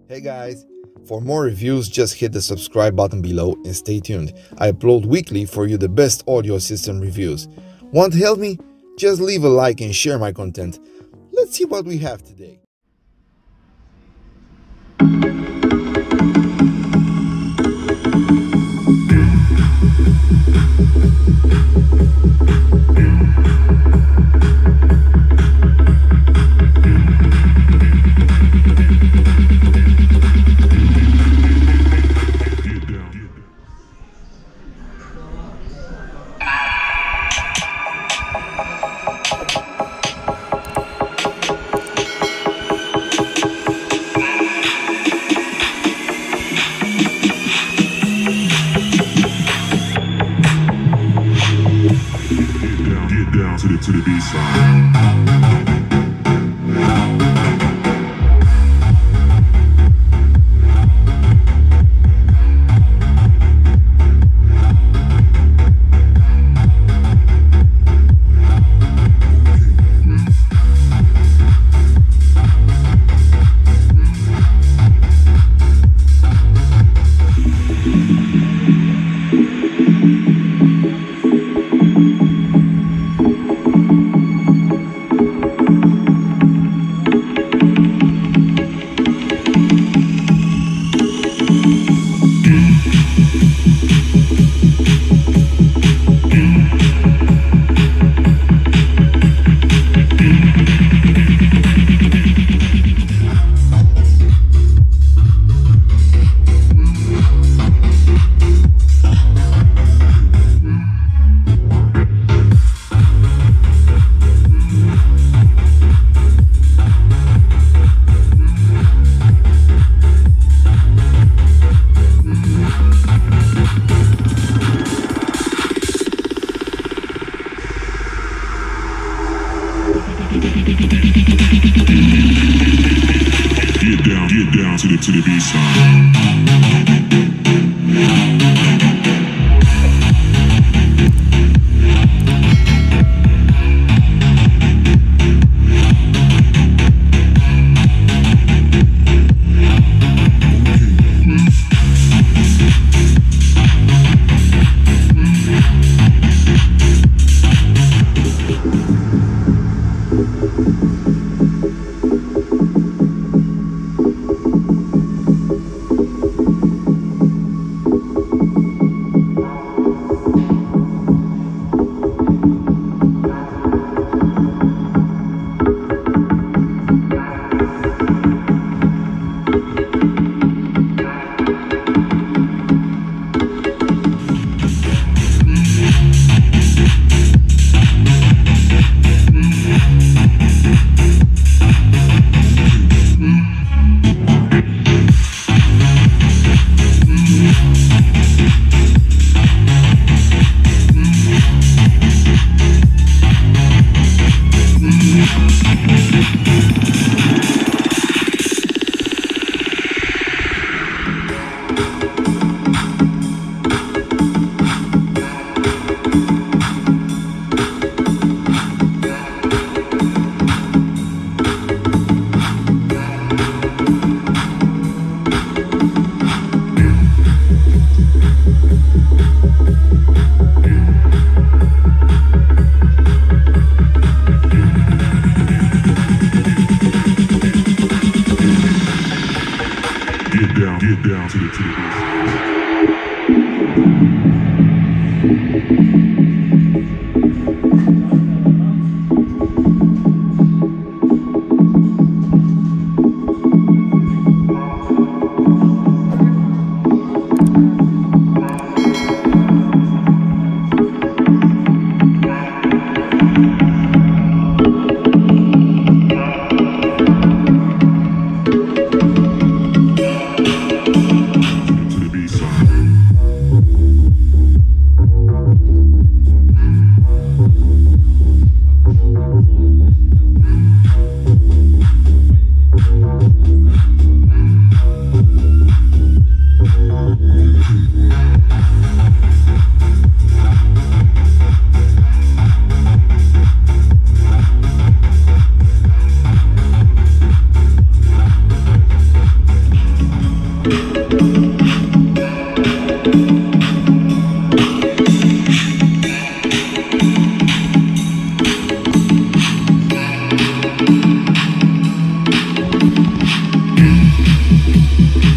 Hey guys, for more reviews just hit the subscribe button below and stay tuned. I upload weekly for you the best audio system reviews. Want to help me? Just leave a like and share my content. Let's see what we have today. To the B-side. Get down to the B-side. Get down to the B-side.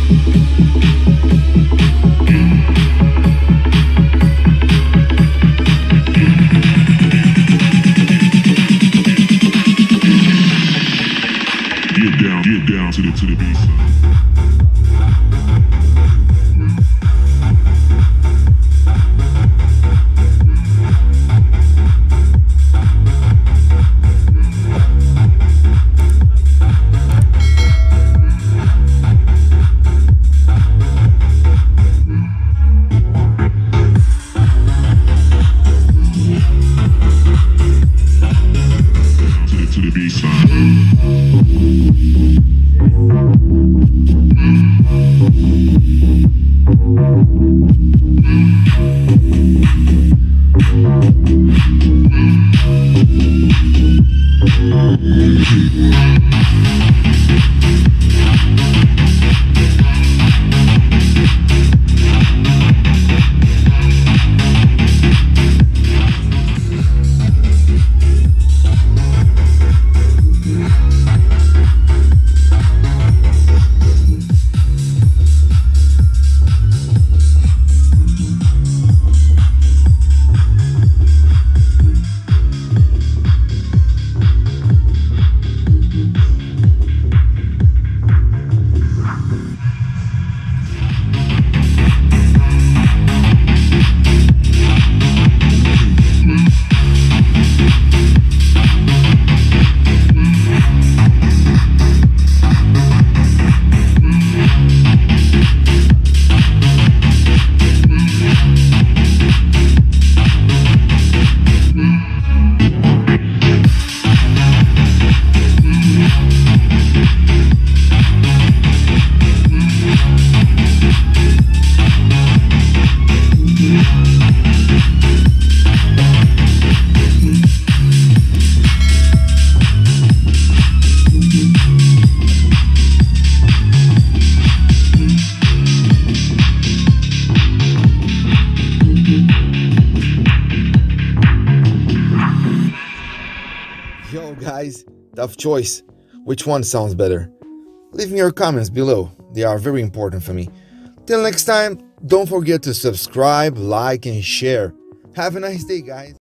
Get down to the beat side. To the beat side. Yo guys, tough choice. Which one sounds better? Leave me your comments below, they are very important for me. Till next time, don't forget to subscribe, like and share. Have a nice day guys.